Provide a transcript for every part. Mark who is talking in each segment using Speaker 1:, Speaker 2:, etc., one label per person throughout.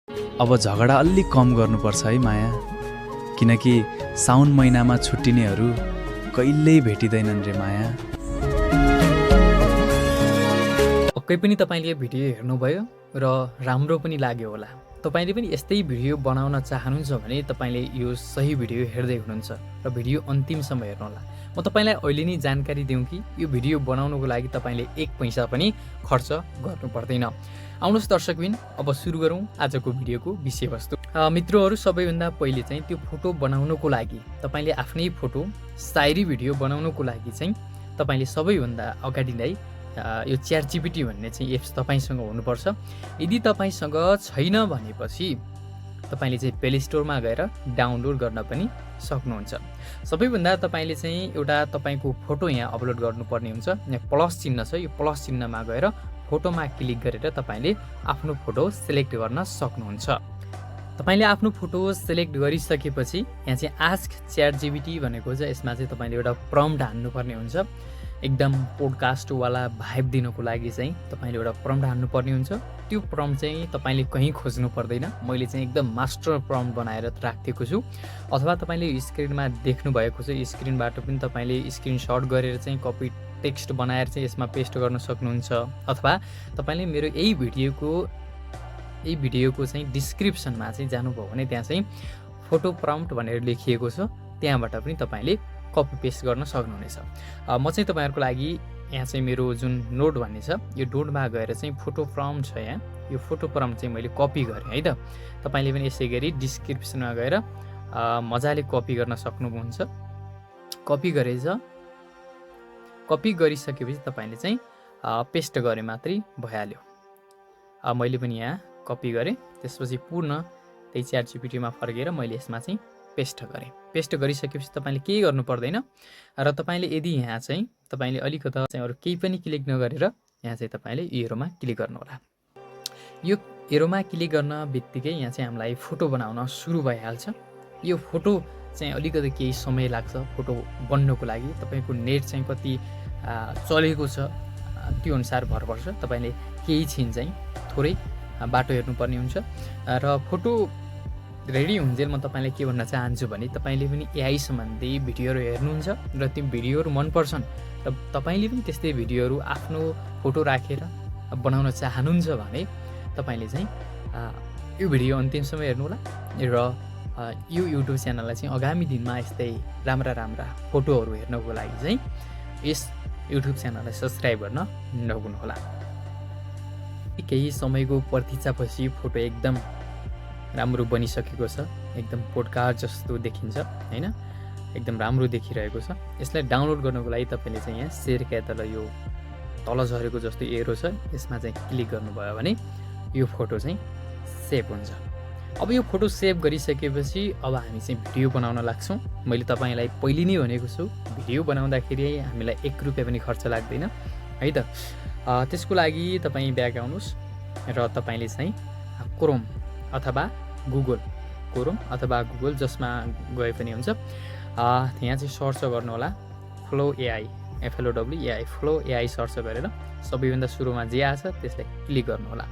Speaker 1: अब झगडा अलि कम गर्नुपर्छ है माया, किनकि साउन महिनामा छुट्टिनेहरू कहिल्यै भेटिँदैनन् रे माया।
Speaker 2: पक्कै पनि तपाईँले यो भिडियो हेर्नुभयो र राम्रो पनि लाग्यो होला। तपाईँले पनि यस्तै भिडियो बनाउन चाहनुहुन्छ भने तपाईँले यो सही भिडियो हेर्दै हुनुहुन्छ र भिडियो अन्तिमसम्म हेर्नुहोला। म तपाईँलाई अहिले नै जानकारी दिउँ कि यो भिडियो बनाउनको लागि तपाईँले एक पैसा पनि खर्च गर्नु पर्दैन। आउनुहोस् दर्शकबिन, अब सुरु गरौँ आजको भिडियोको विषयवस्तु। मित्रहरू, सबैभन्दा पहिले चाहिँ त्यो फोटो बनाउनको लागि तपाईँले आफ्नै फोटो शायरी भिडियो बनाउनको लागि चाहिँ तपाईँले सबैभन्दा अगाडि नै यो च्याटजिपिटी भन्ने चाहिँ एप्स तपाईँसँग हुनुपर्छ। यदि तपाईँसँग छैन भनेपछि तपाईँले चाहिँ प्ले स्टोरमा गएर डाउनलोड गर्न पनि सक्नुहुन्छ। सबैभन्दा तपाईँले चाहिँ एउटा तपाईँको फोटो यहाँ अपलोड गर्नुपर्ने हुन्छ। यहाँ प्लस चिन्ह छ, यो प्लस चिन्हमा गएर फोटोमा क्लिक गरेर तपाईँले आफ्नो फोटो सिलेक्ट गर्न सक्नुहुन्छ। तपाईँले आफ्नो फोटो सिलेक्ट गरिसकेपछि यहाँ चाहिँ आस्क च्याटजिपिटी भनेको छ। यसमा चाहिँ तपाईँले एउटा प्रम्प्ट हान्नुपर्ने हुन्छ। एकदम पोडकास्टवाला भाइब दिनको लागि चाहिँ तपाईँले एउटा प्रम्प्ट हान्नुपर्ने हुन्छ। त्यो प्रम्प्ट चाहिँ तपाईँले कहीँ खोज्नु पर्दैन। मैले चाहिँ एकदम मास्टर प्रम्प्ट बनाएर राखेको छु, अथवा तपाईँले स्क्रिनमा देख्नु भएको छ, स्क्रिनबाट पनि तपाईँले स्क्रिनसट गरेर चाहिँ कपी टेक्स्ट बनाएर चाहिँ यसमा पेस्ट गर्न सक्नुहुन्छ। अथवा तपाईँले मेरो यही भिडियोको चाहिँ डिस्क्रिप्सनमा चाहिँ जानुभयो भने त्यहाँ चाहिँ फोटो प्रम्प्ट भनेर लेखिएको छ, त्यहाँबाट पनि तपाईँले कपी पेस्ट गर्न सक्नुहुनेछ। म चाहिँ तपाईँहरूको लागि यहाँ चाहिँ मेरो जुन नोट भन्ने छ, यो नोटमा गएर चाहिँ फोटो प्रम्प्ट छ, यहाँ यो फोटो प्रम्प्ट चाहिँ मैले कपी गरेँ है त। तपाईँले पनि यसै गरी डिस्क्रिप्सनमा गएर मजाले कपी गर्न सक्नुहुन्छ। कपी गरिसकेपछि तपाईँले चाहिँ पेस्ट गरे मात्रै भइहाल्यो। मैले पनि यहाँ कपी गरेँ, त्यसपछि पूर्ण त्यही च्याटजिपिटीमा फर्केर मैले यसमा चाहिँ पेस्ट गरेँ। पेस्ट गरिसकेपछि तपाईँले केही गर्नु पर्दैन र तपाईँले यदि यहाँ चाहिँ तपाईँले अलिकता चाहिँ अरू केही पनि क्लिक नगरेर यहाँ चाहिँ तपाईँले एरोमा क्लिक गर्नुहोला। यो एरोमा क्लिक गर्न बित्तिकै यहाँ चाहिँ हामीलाई फोटो बनाउन सुरु भइहाल्छ। यो फोटो चाहिँ अलिकति केही समय लाग्छ फोटो बन्नको लागि। तपाईँको नेट चाहिँ कति चलेको छ त्यो अनुसार भर पर्छ। तपाईँले केही छिन चाहिँ थोरै बाटो हेर्नुपर्ने हुन्छ र फोटो रेडी हुन्जेल म तपाईँलाई के भन्न चाहन्छु भने तपाईँले पनि एआई सम्बन्धी भिडियोहरू हेर्नुहुन्छ र ती भिडियोहरू मनपर्छन् र तपाईँले पनि त्यस्तै भिडियोहरू आफ्नो फोटो राखेर बनाउन चाहनुहुन्छ भने तपाईँले चाहिँ यो भिडियो अन्तिमसम्म हेर्नुहोला र यो युट्युब च्यानललाई चाहिँ आगामी दिनमा यस्तै राम्रा फोटोहरू हेर्नको लागि चाहिँ यस युट्युब च्यानललाई सब्सक्राइब गर्न नभुल्नुहोला। केही समयको प्रतीक्षापछि फोटो एकदम राम्रो बनिसकेको छ, एकदम पोडकास्ट जस्तो देखिन्छ हैन, एकदम राम्रो देखिरहेको छ। यसलाई डाउनलोड गर्नको लागि तपाईँले चाहिँ यहाँ शेयर क्या तल यो तल झरेको जस्तो एरो छ, यसमा चाहिँ क्लिक गर्नुभयो भने यो फोटो चाहिँ सेभ हुन्छ। अब यो फोटो सेभ गरिसकेपछि अब हामी चाहिँ भिडियो बनाउन लाग्छौँ। मैले तपाईँलाई पहिले नै भनेको छु, भिडियो बनाउँदाखेरि हामीलाई 1 रुपियाँ पनि खर्च लाग्दैन है त। त्यसको लागि तपाईँ ब्याक आउनुहोस् र तपाईँले चाहिँ क्रोम अथवा गुगल जसमा गए पनि हुन्छ, यहाँ चाहिँ सर्च गर्नुहोला flow AI, FLOW flow AI search गरेर सबैभन्दा सुरुमा जे आछ त्यसलाई क्लिक गर्नुहोला।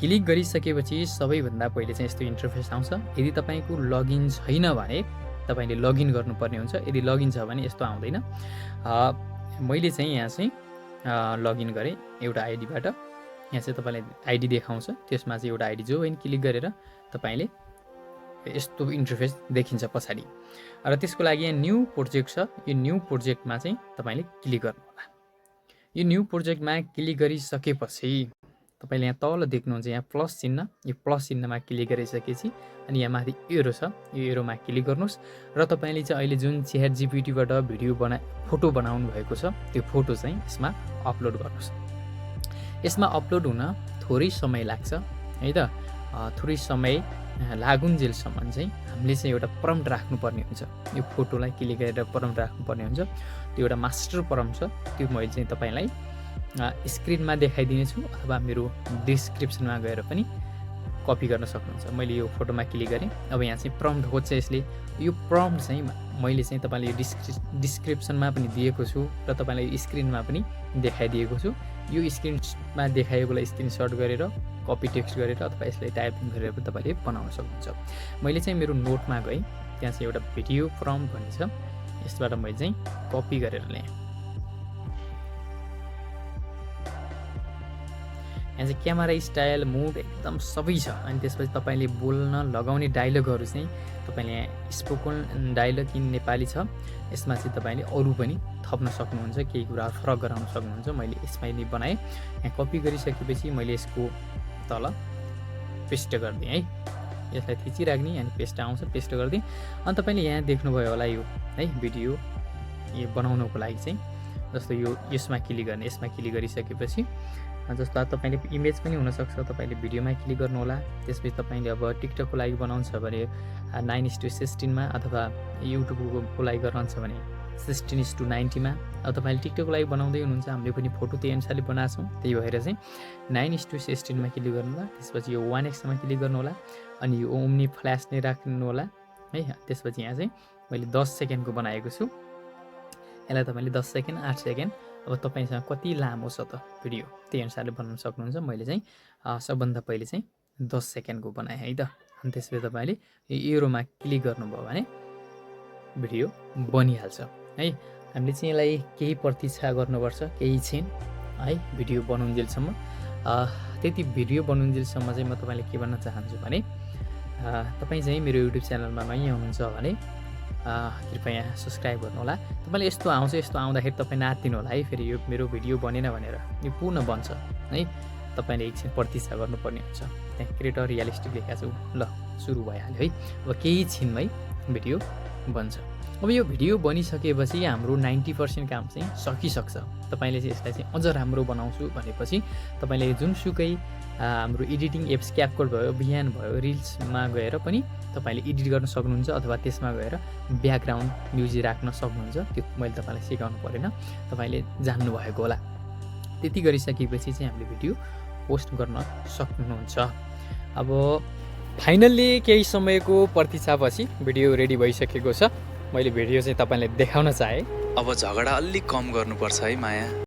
Speaker 2: क्लिक गरिसकेपछि सबैभन्दा पहिले चाहिँ यस्तो इन्टरफेस आउँछ। यदि तपाईँको लगइन छैन भने तपाईँले लगइन गर्नुपर्ने हुन्छ। यदि लगइन छ भने यस्तो आउँदैन। मैले चाहिँ यहाँ चाहिँ लगइन गरेँ एउटा आइडीबाट। यहाँ चाहिँ तपाईँलाई आइडी देखाउँछ, त्यसमा चाहिँ एउटा आइडी जोइन क्लिक गरेर तपाईँले यस्तो इन्टरफेस देखिन्छ पछाडि। र त्यसको लागि यहाँ न्यू प्रोजेक्ट छ, यो न्यू प्रोजेक्टमा चाहिँ तपाईँले क्लिक गर्नुहोला। यो न्यू प्रोजेक्टमा क्लिक गरिसकेपछि तपाईँले यहाँ तल देख्नुहुन्छ यहाँ प्लस चिन्ह, यो प्लस चिन्हमा क्लिक गरिसकेपछि अनि यहाँ माथि एरो छ, यो एरोमा क्लिक गर्नुहोस् र तपाईँले चाहिँ अहिले जुन च्याटजिपिटीबाट फोटो बनाउनु भएको छ त्यो फोटो चाहिँ यसमा अपलोड गर्नुहोस्। यसमा अपलोड हुन थोरै समय लाग्छ है त। थोरै समय लागुन्जेलसम्म चाहिँ हामीले चाहिँ एउटा प्रम्प्ट राख्नुपर्ने हुन्छ। यो फोटोलाई क्लिक गरेर प्रम्प्ट राख्नुपर्ने हुन्छ। त्यो एउटा मास्टर प्रम्प्ट छ, त्यो मैले चाहिँ तपाईँलाई स्क्रिनमा देखाइदिनेछु अथवा मेरो डिस्क्रिप्सनमा गएर पनि कपी गर्न सक्नुहुन्छ। मैले यो फोटोमा क्लिक गरेँ। अब यहाँ चाहिँ प्रम्प्ट खोज्छ यसले। यो प्रम्प्ट चाहिँ मैले चाहिँ तपाईँले डिस्क्रिप्सनमा पनि दिएको छु र तपाईँलाई स्क्रिनमा पनि देखाइदिएको छु। यो स्क्रिनमा देखाएकोलाई स्क्रिनसट गरेर कपी टेक्स्ट गरेर अथवा यसलाई टाइपिङ गरेर पनि तपाईँले बनाउन सक्नुहुन्छ। मैले चाहिँ मेरो नोटमा गएँ, त्यहाँ चाहिँ एउटा भिडियो फ्रम भन्ने छ, यसबाट मैले चाहिँ कपी गरेर ल्याएँ। यहाँ चाहिँ क्यामेरा स्टाइल मुड एकदम सबै छ। अनि त्यसपछि तपाईँले बोल्न लगाउने डायलगहरू चाहिँ तपाईँले यहाँ स्पोकन डायलग इन नेपाली छ, यसमा चाहिँ तपाईँले अरू पनि थप्न सक्नुहुन्छ, केही कुराहरू फरक गराउन सक्नुहुन्छ। मैले यसमा नै बनाएँ। यहाँ कपी गरिसकेपछि मैले यसको तल पेस्ट गरिदिएँ है, यसलाई थिचिराख्ने अनि पेस्ट आउँछ, पेस्ट गरिदिएँ। अनि तपाईँले यहाँ देख्नुभयो होला यो है भिडियो यो बनाउनको लागि चाहिँ जस्तो यसमा क्लिक गर्ने, यसमा क्लिक गरिसकेपछि जस्तो तपाईँले इमेज पनि हुनसक्छ, तपाईँले भिडियोमा क्लिक गर्नुहोला। त्यसपछि तपाईँले अब टिकटकको लागि बनाउनु छ भने 9:16 अथवा युट्युबको लागि गर्नुहुन्छ भने 16:90 अब तपाईँले टिकटकको लागि बनाउँदै हुनुहुन्छ, हामीले पनि फोटो त्यही अनुसारले बनाएको छौँ, त्यही भएर चाहिँ 9:16 क्लिक गर्नुहोला। त्यसपछि यो 1x क्लिक गर्नुहोला अनि यो ओम्नी फ्ल्यास नै राख्नु होला है। त्यसपछि यहाँ चाहिँ मैले 10 सेकेन्डको बनाएको छु, यसलाई तपाईँले 10 सेकेन्ड 8 सेकेन्ड अब तपाईँसँग कति लामो छ त भिडियो त्यही अनुसारले बनाउन सक्नुहुन्छ। मैले चाहिँ सबभन्दा पहिले चाहिँ 10 सेकेन्डको बनाएँ है त। अनि त्यसपछि तपाईँले एरोमा क्लिक गर्नुभयो भने भिडियो बनिहाल्छ है। हामीले चाहिँ यसलाई केही प्रतीक्षा गर्नुपर्छ, केही छिन है भिडियो बनाउन्जेलसम्म। त्यति भिडियो बनाउन्जेलसम्म चाहिँ म तपाईँले के भन्न चाहन्छु भने तपाईँ चाहिँ मेरो युट्युब च्यानलमा नयाँ हुनुहुन्छ भने कृपया सब्सक्राइब गर्नुहोला। तपाईँले यस्तो आउँछ, यस्तो आउँदाखेरि तपाईँ नातिनु होला है, फेरि यो मेरो भिडियो बनेन भनेर यो पूर्ण बन्छ है। तपाईँले एकछिन प्रतीक्षा गर्नुपर्ने हुन्छ। त्यहाँ क्रिएटर रियलिस्टिक लेखेको छु, ल सुरु भइहाल्यो है। अब केही छिनमै भिडियो बन्छ। अब यो भिडियो बनिसकेपछि हाम्रो 90% काम चाहिँ सकिसक्छ। तपाईँले चाहिँ यसलाई चाहिँ अझ राम्रो बनाउँछु भनेपछि तपाईँले जुनसुकै हाम्रो एडिटिङ एप्स क्यापकट भयो, बिहान भयो, रिल्समा गएर पनि तपाईँले एडिट गर्न सक्नुहुन्छ अथवा त्यसमा गएर ब्याकग्राउन्ड म्युजिक राख्न सक्नुहुन्छ। त्यो मैले तपाईँलाई सिकाउनु परेन, तपाईँले जान्नुभएको होला। त्यति गरिसकेपछि चाहिँ हामीले भिडियो पोस्ट गर्न सक्नुहुन्छ। अब फाइनल्ली केही समयको प्रतीक्षापछि भिडियो रेडी भइसकेको छ। मैले भिडियो चाहिँ तपाईँलाई देखाउन चाहेँ।
Speaker 1: अब झगडा अलिक कम गर्नुपर्छ है माया।